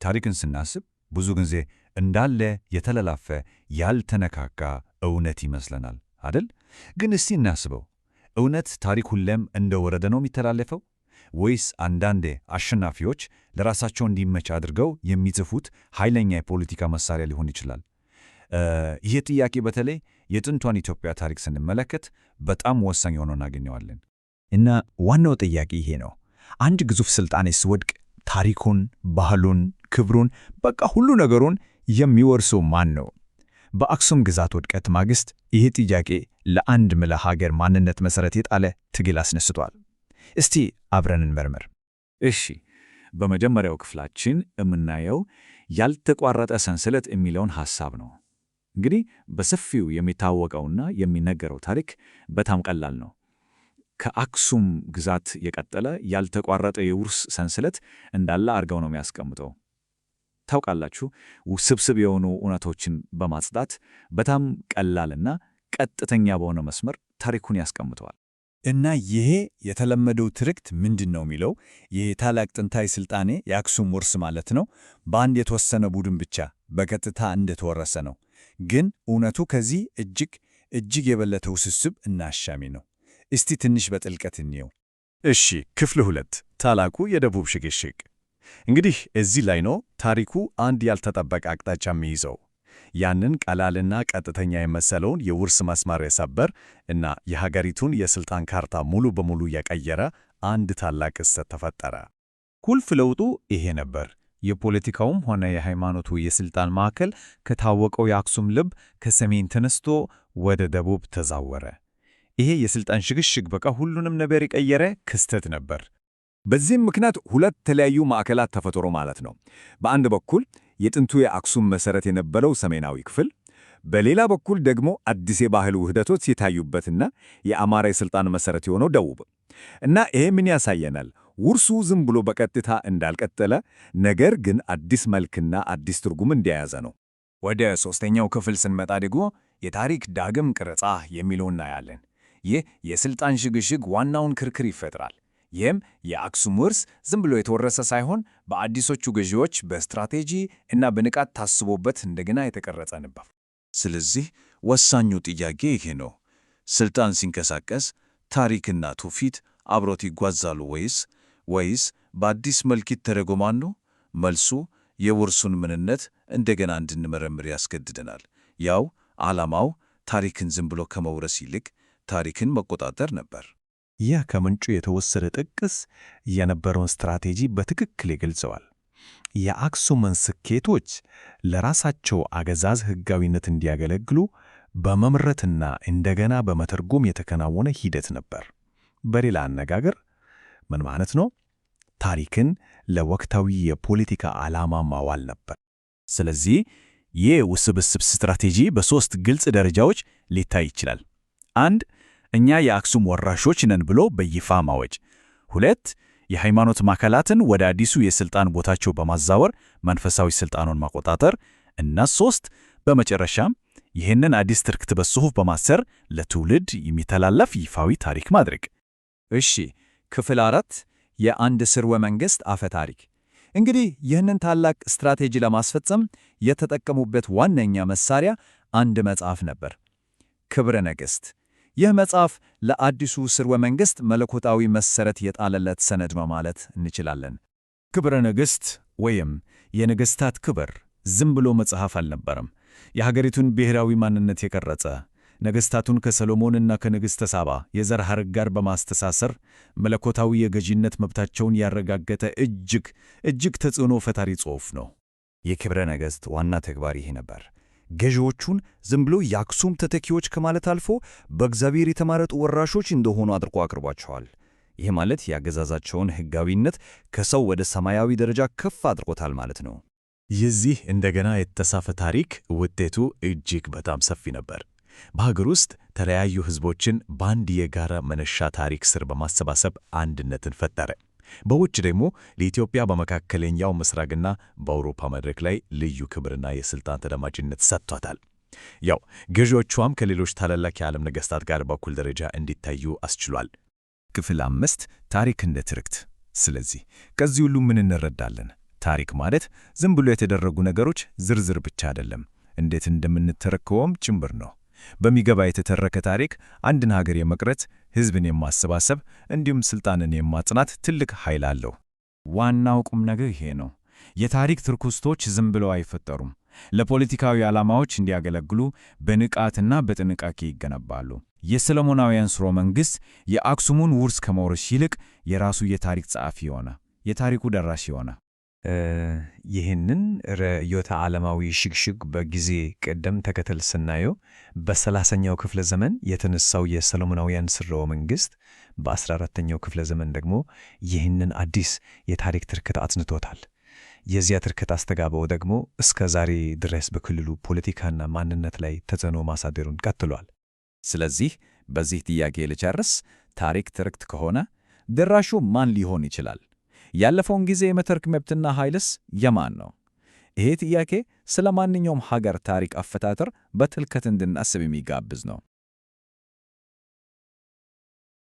ታሪክን ስናስብ ብዙ ጊዜ እንዳለ የተለላፈ ያልተነካካ እውነት ይመስለናል አይደል? ግን እስቲ እናስበው። እውነት ታሪክ ሁሌም እንደ ወረደ ነው የሚተላለፈው? ወይስ አንዳንዴ አሸናፊዎች ለራሳቸው እንዲመች አድርገው የሚጽፉት ኃይለኛ የፖለቲካ መሳሪያ ሊሆን ይችላል? ይህ ጥያቄ በተለይ የጥንቷን ኢትዮጵያ ታሪክ ስንመለከት በጣም ወሳኝ ሆኖ እናገኘዋለን። እና ዋናው ጥያቄ ይሄ ነው። አንድ ግዙፍ ሥልጣኔ ሲወድቅ ታሪኩን፣ ባህሉን፣ ክብሩን፣ በቃ ሁሉ ነገሩን የሚወርሰው ማን ነው? በአክሱም ግዛት ውድቀት ማግስት ይህ ጥያቄ ለአንድ ምለ ሀገር ማንነት መሠረት የጣለ ትግል አስነስቷል። እስቲ አብረን እንመርምር። እሺ፣ በመጀመሪያው ክፍላችን የምናየው ያልተቋረጠ ሰንሰለት የሚለውን ሐሳብ ነው። እንግዲህ በሰፊው የሚታወቀውና የሚነገረው ታሪክ በጣም ቀላል ነው። ከአክሱም ግዛት የቀጠለ ያልተቋረጠ የውርስ ሰንሰለት እንዳለ አድርገው ነው የሚያስቀምጠው። ታውቃላችሁ፣ ውስብስብ የሆኑ እውነቶችን በማጽዳት በጣም ቀላልና ቀጥተኛ በሆነ መስመር ታሪኩን ያስቀምጠዋል። እና ይሄ የተለመደው ትርክት ምንድን ነው የሚለው ይህ ታላቅ ጥንታዊ ሥልጣኔ የአክሱም ውርስ ማለት ነው በአንድ የተወሰነ ቡድን ብቻ በቀጥታ እንደተወረሰ ነው። ግን እውነቱ ከዚህ እጅግ የበለጠ ውስብስብ እና አሻሚ ነው። እስቲ ትንሽ በጥልቀት እንየው። እሺ፣ ክፍል 2 ታላቁ የደቡብ ሽግሽግ። እንግዲህ እዚህ ላይ ነው ታሪኩ አንድ ያልተጠበቀ አቅጣጫ የሚይዘው። ያንን ቀላልና ቀጥተኛ የመሰለውን የውርስ መስመር የሰበር እና የሀገሪቱን የሥልጣን ካርታ ሙሉ በሙሉ የቀየረ አንድ ታላቅ ክስተት ተፈጠረ። ቁልፍ ለውጡ ይሄ ነበር። የፖለቲካውም ሆነ የሃይማኖቱ የሥልጣን ማዕከል ከታወቀው የአክሱም ልብ ከሰሜን ተነስቶ ወደ ደቡብ ተዛወረ። ይሄ የሥልጣን ሽግሽግ በቃ ሁሉንም ነገር የቀየረ ክስተት ነበር። በዚህም ምክንያት ሁለት የተለያዩ ማዕከላት ተፈጠሩ ማለት ነው። በአንድ በኩል የጥንቱ የአክሱም መሠረት የነበረው ሰሜናዊ ክፍል፣ በሌላ በኩል ደግሞ አዲስ የባህል ውህደቶች የታዩበትና የአማራ የሥልጣን መሠረት የሆነው ደቡብ። እና ይሄ ምን ያሳየናል? ውርሱ ዝም ብሎ በቀጥታ እንዳልቀጠለ፣ ነገር ግን አዲስ መልክና አዲስ ትርጉም እንደያዘ ነው። ወደ ሦስተኛው ክፍል ስንመጣ ደግሞ የታሪክ ዳግም ቅረጻ የሚለውን እናያለን። ይህ የሥልጣን ሽግሽግ ዋናውን ክርክር ይፈጥራል። ይህም የአክሱም ውርስ ዝም ብሎ የተወረሰ ሳይሆን በአዲሶቹ ገዢዎች በስትራቴጂ እና በንቃት ታስቦበት እንደገና የተቀረጸ ነበር። ስለዚህ ወሳኙ ጥያቄ ይሄ ነው። ሥልጣን ሲንቀሳቀስ ታሪክና ትውፊት አብሮት ይጓዛሉ ወይስ በአዲስ መልክ ይተረጎማሉ? መልሱ የውርሱን ምንነት እንደገና እንድንመረምር ያስገድደናል። ያው ዓላማው ታሪክን ዝም ብሎ ከመውረስ ይልቅ ታሪክን መቆጣጠር ነበር። ይህ ከምንጩ የተወሰደ ጥቅስ የነበረውን ስትራቴጂ በትክክል ይገልጸዋል። የአክሱምን ስኬቶች ለራሳቸው አገዛዝ ሕጋዊነት እንዲያገለግሉ በመምረትና እንደገና በመተርጎም የተከናወነ ሂደት ነበር። በሌላ አነጋገር ምን ማለት ነው? ታሪክን ለወቅታዊ የፖለቲካ ዓላማ ማዋል ነበር። ስለዚህ ይህ ውስብስብ ስትራቴጂ በሦስት ግልጽ ደረጃዎች ሊታይ ይችላል። 1. እኛ የአክሱም ወራሾች ነን ብሎ በይፋ ማወጅ። 2. የሃይማኖት ማዕከላትን ወደ አዲሱ የሥልጣን ቦታቸው በማዛወር መንፈሳዊ ሥልጣኑን መቆጣጠር እና 3. በመጨረሻም ይህንን አዲስ ትርክት በጽሑፍ በማሰር ለትውልድ የሚተላለፍ ይፋዊ ታሪክ ማድረግ። እሺ፣ ክፍል 4 የአንድ ሥርወ መንግሥት አፈ ታሪክ። እንግዲህ ይህንን ታላቅ ስትራቴጂ ለማስፈጸም የተጠቀሙበት ዋነኛ መሳሪያ አንድ መጽሐፍ ነበር፣ ክብረ ነገሥት። ይህ መጽሐፍ ለአዲሱ ሥርወ መንግሥት መለኮታዊ መሠረት የጣለለት ሰነድ ነው ማለት እንችላለን። ክብረ ነገሥት ወይም የነገሥታት ክብር ዝም ብሎ መጽሐፍ አልነበረም። የሀገሪቱን ብሔራዊ ማንነት የቀረጸ፣ ነገሥታቱን ከሰሎሞንና ከንግሥተ ሳባ የዘር ሐረግ ጋር በማስተሳሰር መለኮታዊ የገዢነት መብታቸውን ያረጋገጠ እጅግ ተጽዕኖ ፈጣሪ ጽሑፍ ነው። የክብረ ነገሥት ዋና ተግባር ይሄ ነበር። ገዢዎቹን ዝም ብሎ የአክሱም ተተኪዎች ከማለት አልፎ በእግዚአብሔር የተመረጡ ወራሾች እንደሆኑ አድርጎ አቅርቧቸዋል። ይህ ማለት የአገዛዛቸውን ሕጋዊነት ከሰው ወደ ሰማያዊ ደረጃ ከፍ አድርጎታል ማለት ነው። የዚህ እንደገና የተጻፈ ታሪክ ውጤቱ እጅግ በጣም ሰፊ ነበር። በሀገር ውስጥ ተለያዩ ሕዝቦችን በአንድ የጋራ መነሻ ታሪክ ስር በማሰባሰብ አንድነትን ፈጠረ። በውጭ ደግሞ ለኢትዮጵያ በመካከለኛው ምስራቅና በአውሮፓ መድረክ ላይ ልዩ ክብርና የሥልጣን ተደማጭነት ሰጥቷታል። ያው ገዢዎቿም ከሌሎች ታላላቅ የዓለም ነገሥታት ጋር በኩል ደረጃ እንዲታዩ አስችሏል። ክፍል 5 ታሪክ እንደ ትርክት። ስለዚህ ከዚህ ሁሉ ምን እንረዳለን? ታሪክ ማለት ዝም ብሎ የተደረጉ ነገሮች ዝርዝር ብቻ አይደለም፣ እንዴት እንደምንተረከውም ጭምር ነው። በሚገባ የተተረከ ታሪክ አንድን ሀገር የመቅረጽ፣ ሕዝብን የማሰባሰብ እንዲሁም ሥልጣንን የማጽናት ትልቅ ኃይል አለው። ዋናው ቁም ነገር ይሄ ነው። የታሪክ ትርክስቶች ዝም ብለው አይፈጠሩም። ለፖለቲካዊ ዓላማዎች እንዲያገለግሉ በንቃትና በጥንቃቄ ይገነባሉ። የሰሎሞናውያን ሥርወ መንግሥት የአክሱሙን ውርስ ከመውረስ ይልቅ የራሱ የታሪክ ጸሐፊ ሆነ፣ የታሪኩ ደራሲ ሆነ። ይህንን ርዕዮተ ዓለማዊ ሽግሽግ በጊዜ ቅደም ተከተል ስናየው በ30ኛው ክፍለ ዘመን የተነሳው የሰሎሞናውያን ሥርወ መንግሥት በ14ኛው ክፍለ ዘመን ደግሞ ይህንን አዲስ የታሪክ ትርክት አጽንቶታል። የዚያ ትርክት አስተጋባው ደግሞ እስከ ዛሬ ድረስ በክልሉ ፖለቲካና ማንነት ላይ ተጽዕኖ ማሳደሩን ቀጥሏል። ስለዚህ በዚህ ጥያቄ ልጨርስ። ታሪክ ትርክት ከሆነ ደራሹ ማን ሊሆን ይችላል? ያለፈውን ጊዜ የመተርክ መብትና ኃይልስ የማን ነው? ይሄ ጥያቄ ስለ ማንኛውም ሀገር ታሪክ አፈጣጠር በጥልቀት እንድናስብ የሚጋብዝ ነው።